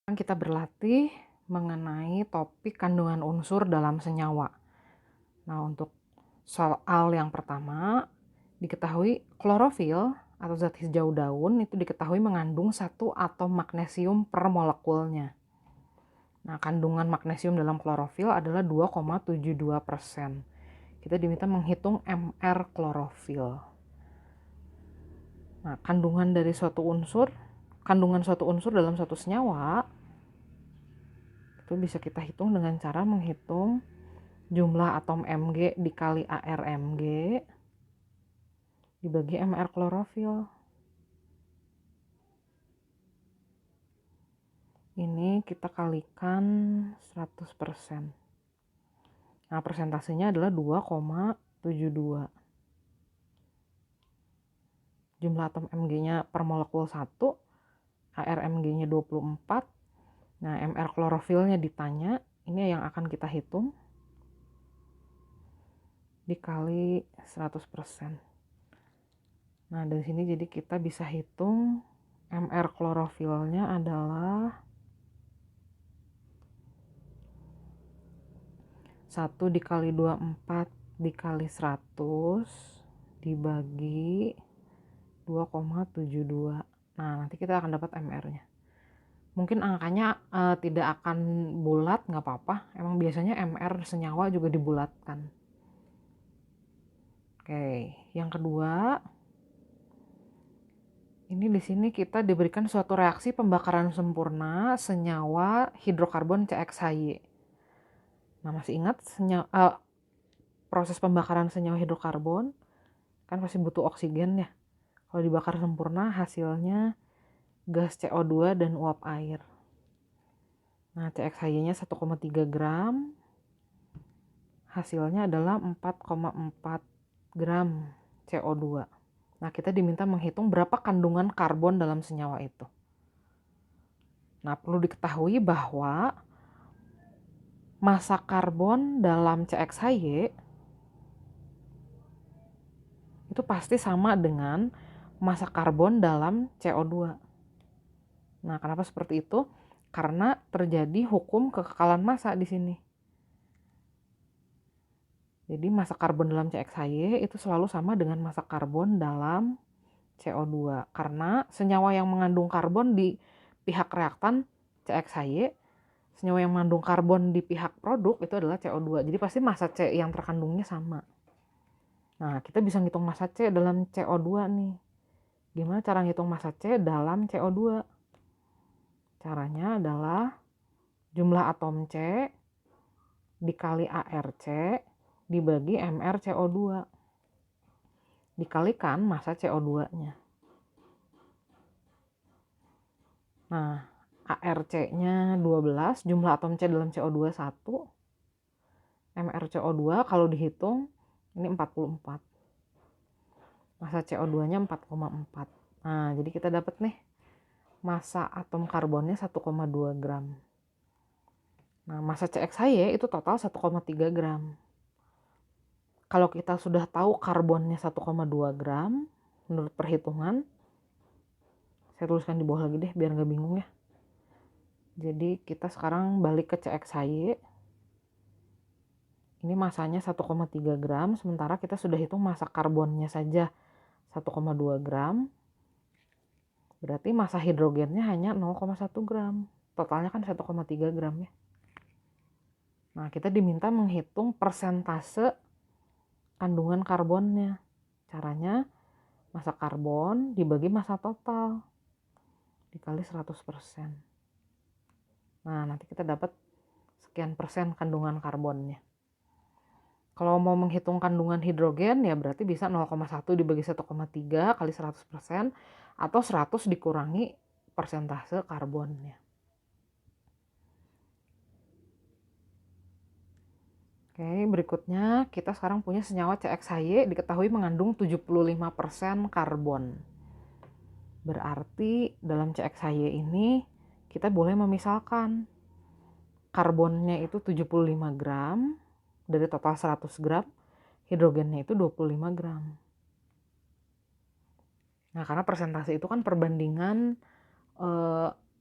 Sekarang kita berlatih mengenai topik kandungan unsur dalam senyawa. Nah, untuk soal yang pertama, diketahui klorofil atau zat hijau daun itu diketahui mengandung 1 atom magnesium per molekulnya. Nah, kandungan magnesium dalam klorofil adalah 2,72%. Kita diminta menghitung mR klorofil. Nah, kandungan suatu unsur dalam suatu senyawa itu bisa kita hitung dengan cara menghitung jumlah atom Mg dikali AR Mg dibagi MR klorofil. Ini kita kalikan 100%. Nah, persentasenya adalah 2,72. Jumlah atom Mg-nya per molekul 1, AR Mg-nya 24. Nah, MR klorofilnya ditanya, ini yang akan kita hitung dikali 100%. Nah, dari sini jadi kita bisa hitung MR klorofilnya adalah 1 dikali 24 dikali 100 dibagi 2,72. Nah, nanti kita akan dapat MR-nya. Mungkin angkanya tidak akan bulat, nggak apa-apa. Emang biasanya MR senyawa juga dibulatkan. Oke, yang kedua, ini di sini kita diberikan suatu reaksi pembakaran sempurna senyawa hidrokarbon CXHY. Nah, masih ingat proses pembakaran senyawa hidrokarbon kan pasti butuh oksigen ya. Kalau dibakar sempurna hasilnya gas CO2 dan uap air. Nah, CXHY-nya 1,3 gram. Hasilnya adalah 4,4 gram CO2. Nah, kita diminta menghitung berapa kandungan karbon dalam senyawa itu. Nah, perlu diketahui bahwa massa karbon dalam CXHY itu pasti sama dengan massa karbon dalam CO2. Nah, kenapa seperti itu? Karena terjadi hukum kekekalan massa di sini. Jadi massa karbon dalam CXHY itu selalu sama dengan massa karbon dalam CO2. Karena senyawa yang mengandung karbon di pihak reaktan CXHY, senyawa yang mengandung karbon di pihak produk itu adalah CO2. Jadi pasti massa C yang terkandungnya sama. Nah, kita bisa ngitung massa C dalam CO2 nih. Gimana cara ngitung massa C dalam CO2? Caranya adalah jumlah atom C dikali ARC dibagi MrCO2 dikalikan massa CO2-nya. Nah, ARC-nya 12, jumlah atom C dalam CO2 1, MrCO2 kalau dihitung ini 44. Massa CO2-nya 4,4. Nah, jadi kita dapat nih massa atom karbonnya 1,2 gram. Nah, massa CXHY itu total 1,3 gram. Kalau kita sudah tahu karbonnya 1,2 gram, menurut perhitungan, saya tuliskan di bawah lagi deh biar nggak bingung ya. Jadi kita sekarang balik ke CXHY. Ini masanya 1,3 gram, sementara kita sudah hitung massa karbonnya saja 1,2 gram. Berarti massa hidrogennya hanya 0,1 gram. Totalnya kan 1,3 gram ya. Nah, kita diminta menghitung persentase kandungan karbonnya. Caranya massa karbon dibagi massa total dikali 100%. Nah, nanti kita dapat sekian persen kandungan karbonnya. Kalau mau menghitung kandungan hidrogen ya berarti bisa 0,1 dibagi 1,3 kali 100% atau 100 dikurangi persentase karbonnya. Oke, berikutnya kita sekarang punya senyawa CXHY diketahui mengandung 75% karbon. Berarti dalam CXHY ini kita boleh memisalkan karbonnya itu 75 gram dari total 100 gram, hidrogennya itu 25 gram. Nah, karena persentase itu kan perbandingan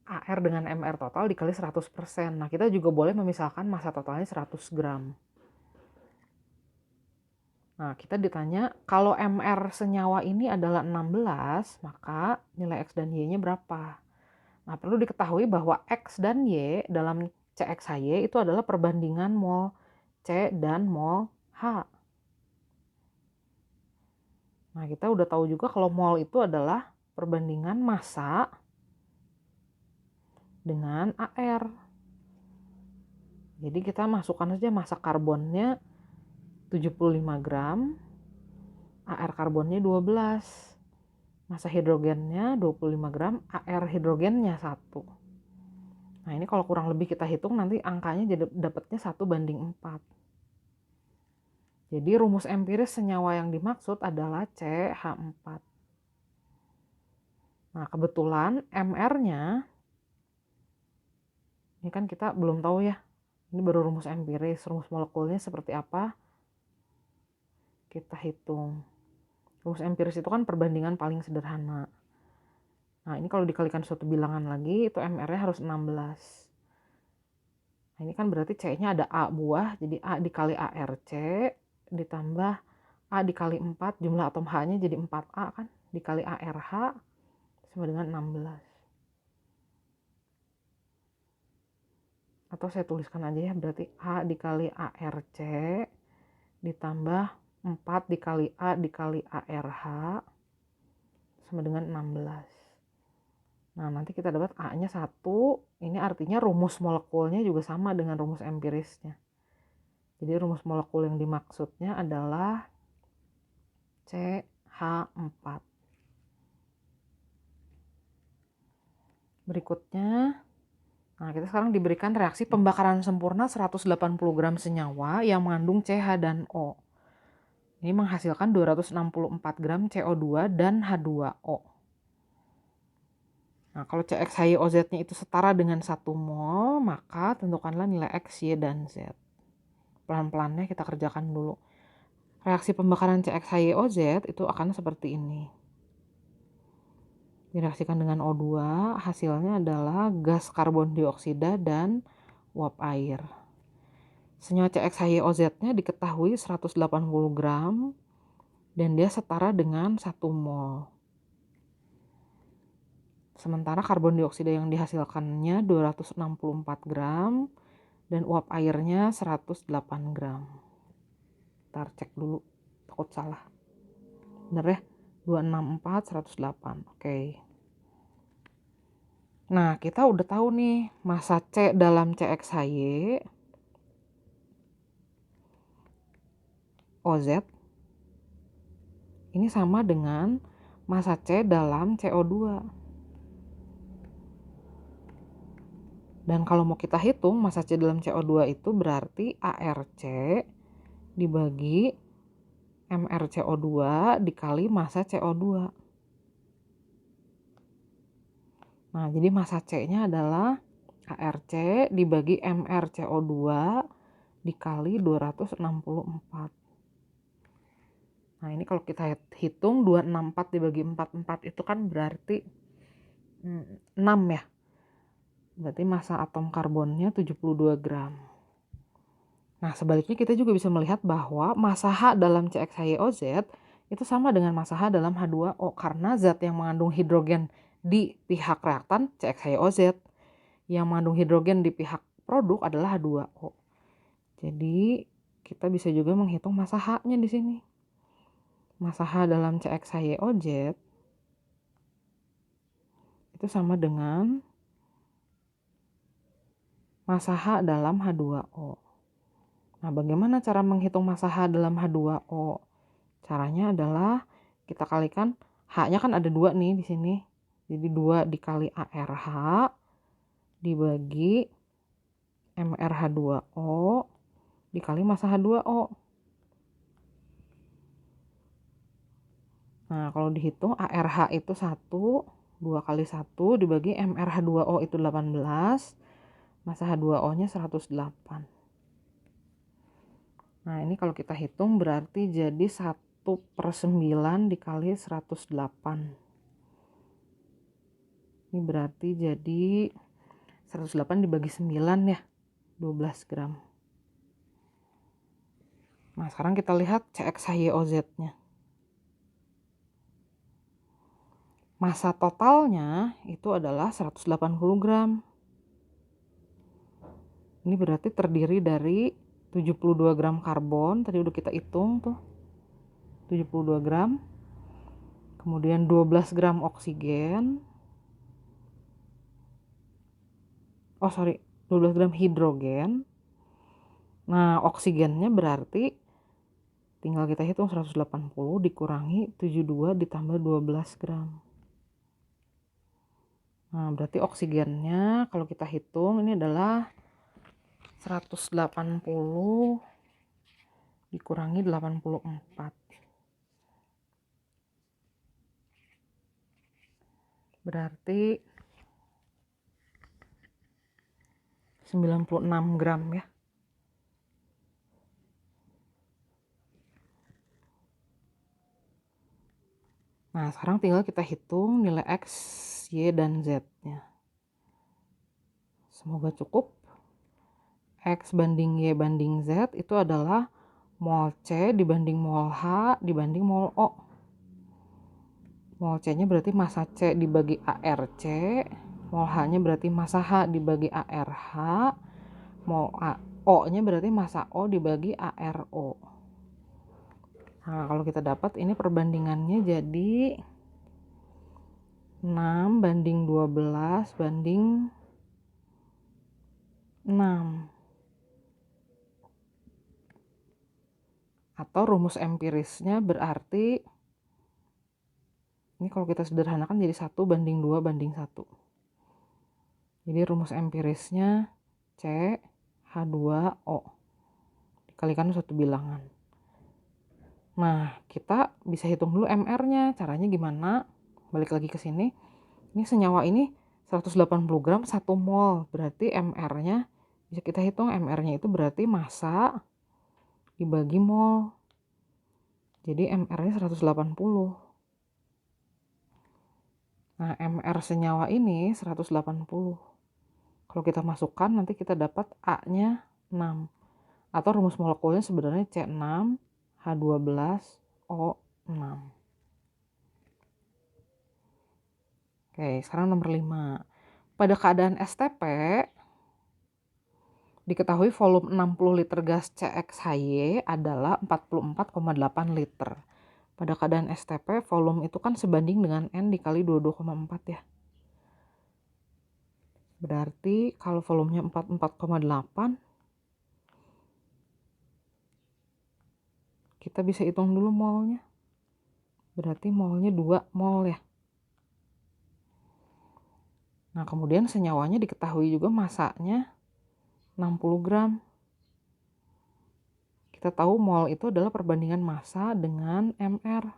AR dengan MR total dikali 100%. Nah, kita juga boleh memisahkan massa totalnya 100 gram. Nah, kita ditanya kalau MR senyawa ini adalah 16, maka nilai X dan Y-nya berapa? Nah, perlu diketahui bahwa X dan Y dalam CXHY itu adalah perbandingan mol C dan mol H. Nah, kita udah tahu juga kalau mol itu adalah perbandingan massa dengan AR. Jadi kita masukkan saja massa karbonnya 75 gram, AR karbonnya 12, massa hidrogennya 25 gram, AR hidrogennya 1. Nah, ini kalau kurang lebih kita hitung nanti angkanya jadi dapatnya 1:4. Jadi rumus empiris senyawa yang dimaksud adalah CH4. Nah, kebetulan MR-nya, ini kan kita belum tahu ya, ini baru rumus empiris, rumus molekulnya seperti apa, kita hitung. Rumus empiris itu kan perbandingan paling sederhana. Nah, ini kalau dikalikan suatu bilangan lagi, itu MR-nya harus 16. Nah, ini kan berarti C-nya ada A buah, jadi A dikali ARC, ditambah A dikali 4, jumlah atom H-nya jadi 4A kan, dikali ARH, sama dengan 16. Atau saya tuliskan aja ya, berarti A dikali ARC, ditambah 4 dikali A dikali ARH, sama dengan 16. Nah, nanti kita dapat A-nya 1. Ini artinya rumus molekulnya juga sama dengan rumus empirisnya. Jadi rumus molekul yang dimaksudnya adalah CH4. Berikutnya, nah kita sekarang diberikan reaksi pembakaran sempurna 180 gram senyawa yang mengandung CH dan O. Ini menghasilkan 264 gram CO2 dan H2O. Nah, kalau CXHYOZ-nya itu setara dengan 1 mol, maka tentukanlah nilai X, Y, dan Z. Pelan-pelannya kita kerjakan dulu. Reaksi pembakaran CXHYOZ itu akan seperti ini. Direaksikan dengan O2, hasilnya adalah gas karbon dioksida dan uap air. Senyawa CXHYOZ-nya diketahui 180 gram dan dia setara dengan 1 mol. Sementara karbon dioksida yang dihasilkannya 264 gram dan uap airnya 108 gram. Ntar cek dulu, takut salah. Bener ya? 264, 108. Oke. Nah, kita udah tahu nih massa C dalam CXHY OZ ini sama dengan massa C dalam CO2. Dan kalau mau kita hitung massa C dalam CO2 itu berarti ARC dibagi MrCO2 dikali massa CO2. Nah, jadi massa C-nya adalah ARC dibagi MrCO2 dikali 264. Nah, ini kalau kita hitung 264 dibagi 44 itu kan berarti 6 ya. Berarti massa atom karbonnya 72 gram. Nah, sebaliknya kita juga bisa melihat bahwa massa H dalam CXHYOZ itu sama dengan massa H dalam H2O karena zat yang mengandung hidrogen di pihak reaktan CXHYOZ, yang mengandung hidrogen di pihak produk adalah H2O. Jadi, kita bisa juga menghitung massa H-nya di sini. Massa H dalam CXHYOZ itu sama dengan massa H dalam H2O. Nah, bagaimana cara menghitung massa H dalam H2O? Caranya adalah kita kalikan H-nya kan ada 2 nih di sini. Jadi 2 dikali ARH dibagi MrH2O dikali massa H2O. Nah, kalau dihitung ARH itu 1, 2 kali 1 dibagi MrH2O itu 18, massa H2O-nya 108. Nah, ini kalau kita hitung berarti jadi 1/9 dikali 108. Ini berarti jadi 108 dibagi 9 ya, 12 gram. Nah, sekarang kita lihat CXHYOZ-nya. Massa totalnya itu adalah 180 gram. Ini berarti terdiri dari 72 gram karbon, tadi udah kita hitung tuh. 72 gram. Kemudian 12 gram oksigen. 12 gram hidrogen. Nah, oksigennya berarti tinggal kita hitung 180 dikurangi 72 ditambah 12 gram. Nah, berarti oksigennya kalau kita hitung ini adalah 180 dikurangi 84. Berarti 96 gram ya. Nah, sekarang tinggal kita hitung nilai X, Y, dan Z-nya. Semoga cukup. X banding Y banding Z itu adalah mol C dibanding mol H dibanding mol O. Mol C-nya berarti massa C dibagi ARC. Mol H-nya berarti massa H dibagi ARH. Mol O-nya berarti massa O dibagi ARO. Nah, kalau kita dapat ini perbandingannya jadi 6 banding 12 banding 6. Atau rumus empirisnya berarti ini kalau kita sederhanakan jadi 1 banding 2 banding 1. Jadi rumus empirisnya C H2O dikalikan satu bilangan. Nah, kita bisa hitung dulu MR-nya. Caranya gimana? Balik lagi ke sini. Ini senyawa ini 180 gram 1 mol. Berarti MR-nya bisa kita hitung. MR-nya itu berarti massa dibagi mol. Jadi MR-nya 180. Nah, MR senyawa ini 180. Kalau kita masukkan nanti kita dapat A-nya 6. Atau rumus molekulnya sebenarnya C6 H12O6. Oke, sekarang nomor 5. Pada keadaan STP, diketahui volume 60 liter gas CXHY adalah 44,8 liter. Pada keadaan STP, volume itu kan sebanding dengan N dikali 22,4 ya. Berarti kalau volumenya 44,8, kita bisa hitung dulu molnya. Berarti molnya 2 mol ya. Nah, kemudian senyawanya diketahui juga massanya 60 gram. Kita tahu mol itu adalah perbandingan massa dengan MR.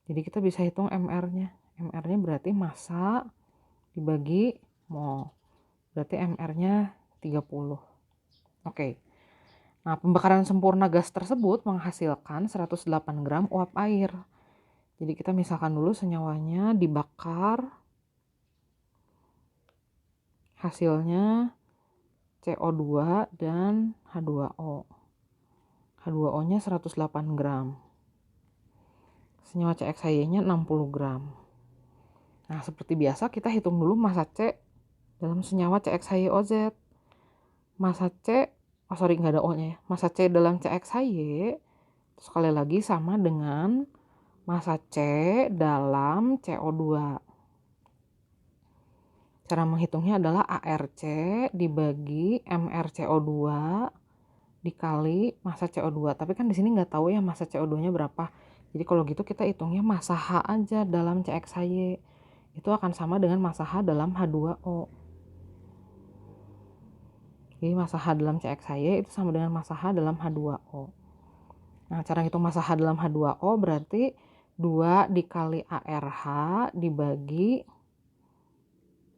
Jadi kita bisa hitung MR-nya. MR-nya berarti massa dibagi mol. Berarti MR-nya 30. Oke. Nah, pembakaran sempurna gas tersebut menghasilkan 108 gram uap air. Jadi kita misalkan dulu senyawanya dibakar. Hasilnya CO2 dan H2O. H2O-nya 108 gram. Senyawa CXHY-nya 60 gram. Nah, seperti biasa kita hitung dulu massa C dalam senyawa CXHYOZ. Massa C, nggak ada O-nya ya. Massa C dalam CXHY sekali lagi sama dengan massa C dalam CO2. Cara menghitungnya adalah ARC dibagi MrCO2 dikali massa CO2. Tapi kan di sini nggak tahu ya massa CO2-nya berapa. Jadi kalau gitu kita hitungnya massa H aja dalam CXHY. Itu akan sama dengan massa H dalam H2O. Jadi massa H dalam CXHY itu sama dengan massa H dalam H2O. Nah, cara hitung massa H dalam H2O berarti 2 dikali ARH dibagi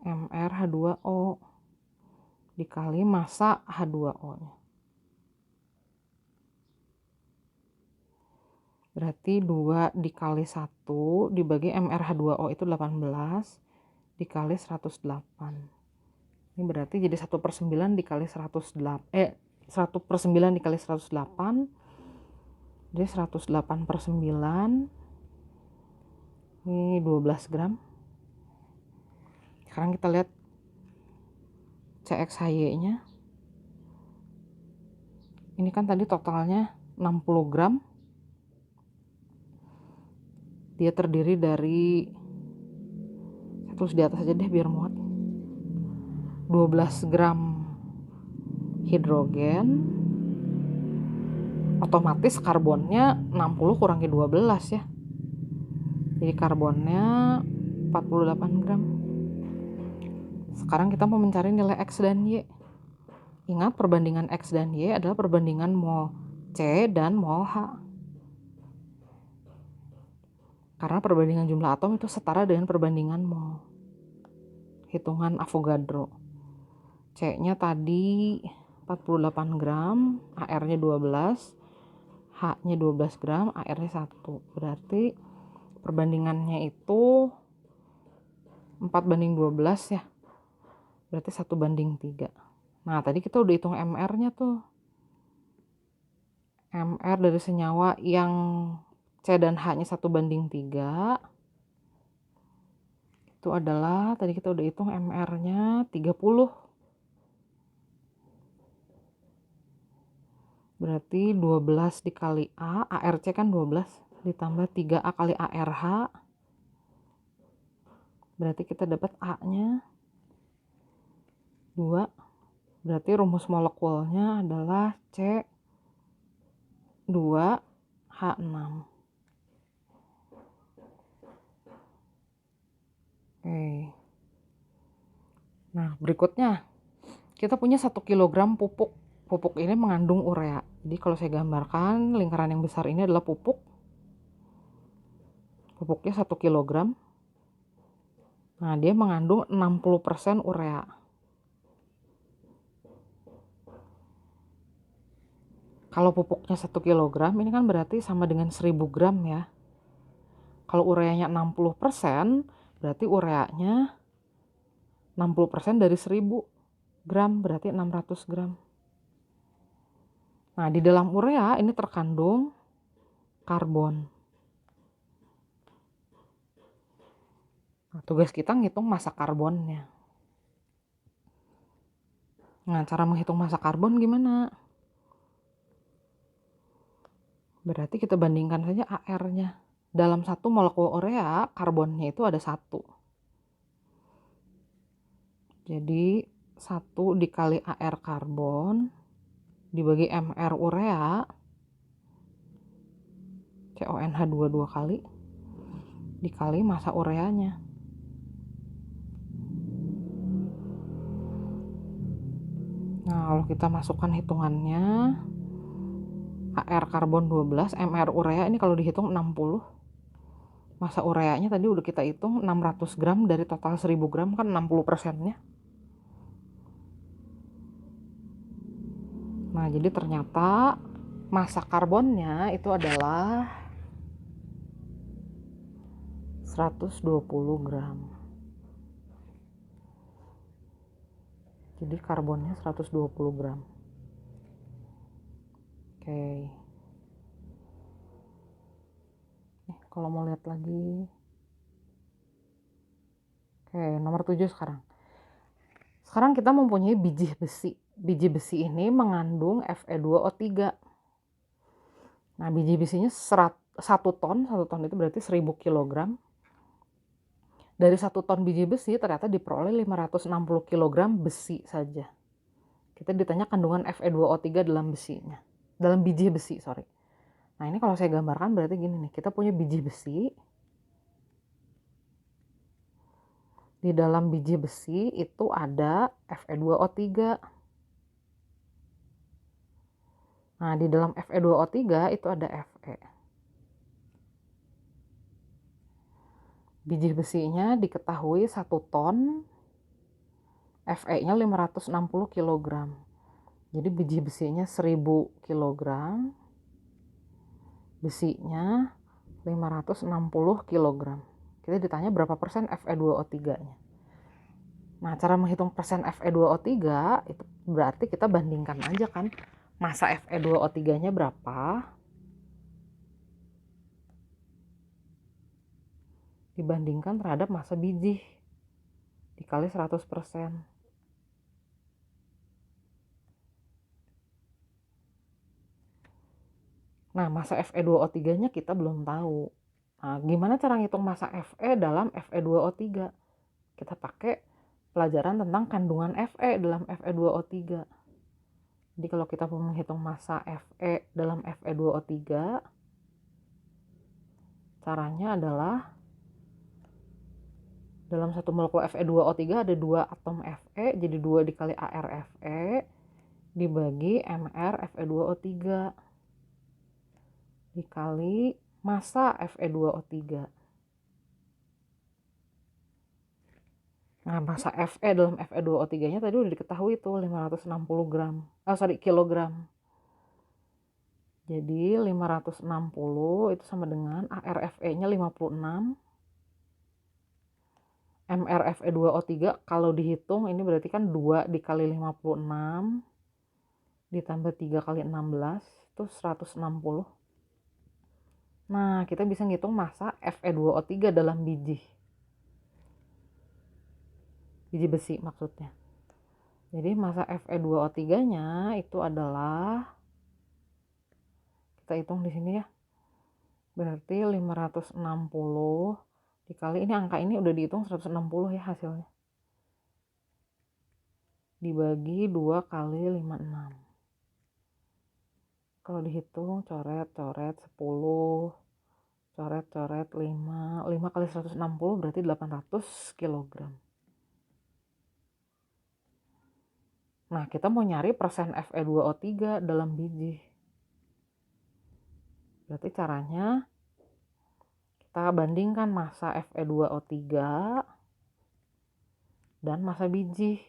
MrH2O dikali massa H2O-nya. Berarti 2 dikali 1 dibagi MrH2O itu 18 dikali 108. Ini berarti jadi 1/9 dikali 108. 1/9 dikali 108. Jadi 108/9. Ini 12 gram. Sekarang kita lihat CXHY-nya. Ini kan tadi totalnya 60 gram. Dia terdiri dari, saya tulis di atas aja deh biar muat, 12 gram hidrogen. Otomatis karbonnya 60 kurangi 12 ya. Jadi karbonnya 48 gram. Sekarang kita mau mencari nilai X dan Y. Ingat, perbandingan X dan Y adalah perbandingan mol C dan mol H. Karena perbandingan jumlah atom itu setara dengan perbandingan mol. Hitungan Avogadro. C-nya tadi 48 gram, AR-nya 12, H-nya 12 gram, AR-nya 1. Berarti perbandingannya itu 4/12 ya. Berarti 1/3. Nah, tadi kita udah hitung MR-nya tuh. MR dari senyawa yang C dan H-nya 1/3. Itu adalah, tadi kita udah hitung MR-nya 30. Berarti 12 dikali A, ARC kan 12, ditambah 3A kali ARH. Berarti kita dapat A-nya 2. Berarti rumus molekulnya adalah C2H6. Oke. Nah, berikutnya kita punya 1 kg pupuk. Pupuk ini mengandung urea. Jadi kalau saya gambarkan, lingkaran yang besar ini adalah pupuk. Pupuknya 1 kg. Nah, dia mengandung 60% urea. Kalau pupuknya 1 kg, ini kan berarti sama dengan 1000 gram ya. Kalau ureanya 60%, berarti ureanya 60% dari 1000 gram, berarti 600 gram. Nah, di dalam urea ini terkandung karbon. Nah, tugas kita ngitung massa karbonnya. Nah, cara menghitung massa karbon gimana? Berarti kita bandingkan saja AR-nya. Dalam 1 molekul urea, karbonnya itu ada 1. Jadi 1 dikali AR karbon dibagi MR urea, CONH2 2 kali, dikali massa ureanya. Nah, kalau kita masukkan hitungannya, AR karbon 12, MR urea ini kalau dihitung 60. Massa ureanya tadi udah kita hitung 600 gram dari total 1000 gram, kan 60%-nya. Nah, jadi ternyata massa karbonnya itu adalah 120 gram. Jadi karbonnya 120 gram. Oke. Kalau mau lihat lagi. Oke, nomor 7 sekarang. Sekarang kita mempunyai biji besi. Biji besi ini mengandung Fe2O3. Nah, biji besinya 1 ton. 1 ton itu berarti 1000 kg. Dari 1 ton biji besi ternyata diperoleh 560 kg besi saja. Kita ditanya kandungan Fe2O3 dalam besinya. Dalam biji besi, sorry. Nah, ini kalau saya gambarkan berarti gini nih. Kita punya biji besi. Di dalam biji besi itu ada Fe2O3. Nah, di dalam Fe2O3 itu ada Fe. Biji besinya diketahui 1 ton, Fe-nya 560 kg. Jadi biji besinya 1000 kg, besinya 560 kg. Kita ditanya berapa persen Fe2O3-nya. Nah, cara menghitung persen Fe2O3 itu berarti kita bandingkan aja kan massa Fe2O3-nya berapa dibandingkan terhadap massa biji dikali 100%. Nah, massa Fe2O3-nya kita belum tahu. Nah, gimana cara ngitung massa Fe dalam Fe2O3? Kita pakai pelajaran tentang kandungan Fe dalam Fe2O3. Jadi kalau kita mau menghitung massa Fe dalam Fe2O3, caranya adalah dalam satu molekul Fe2O3 ada 2 atom Fe, jadi 2 dikali ArFe dibagi Mr Fe2O3 dikali massa Fe2O3. Nah, massa Fe dalam Fe2O3-nya tadi udah diketahui tuh 560 gram. Kilogram. Jadi 560 itu sama dengan ArFe-nya 56. MrFe2O3 kalau dihitung ini berarti kan 2 dikali 56 ditambah 3 kali 16 itu 160. Nah, kita bisa ngitung massa Fe2O3 dalam biji besi maksudnya. Jadi massa Fe2O3-nya itu adalah, kita hitung di sini ya, berarti 560 dikali, ini angka ini udah dihitung 160 ya hasilnya, dibagi 2 kali 56. Kalau dihitung coret-coret 10, coret-coret 5 kali 160 berarti 800 kg. Nah, kita mau nyari persen Fe2O3 dalam biji. Berarti caranya kita bandingkan massa Fe2O3 dan massa biji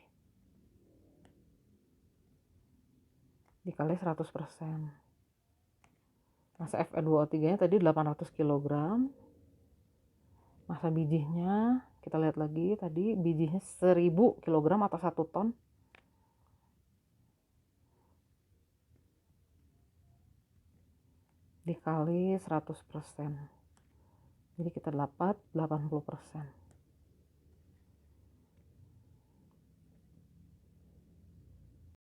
dikali 100%. Massa Fe2O3-nya tadi 800 kg. Massa bijinya kita lihat lagi, tadi bijinya 1000 kg atau 1 ton. Dikali 100%. Jadi kita dapat 80%.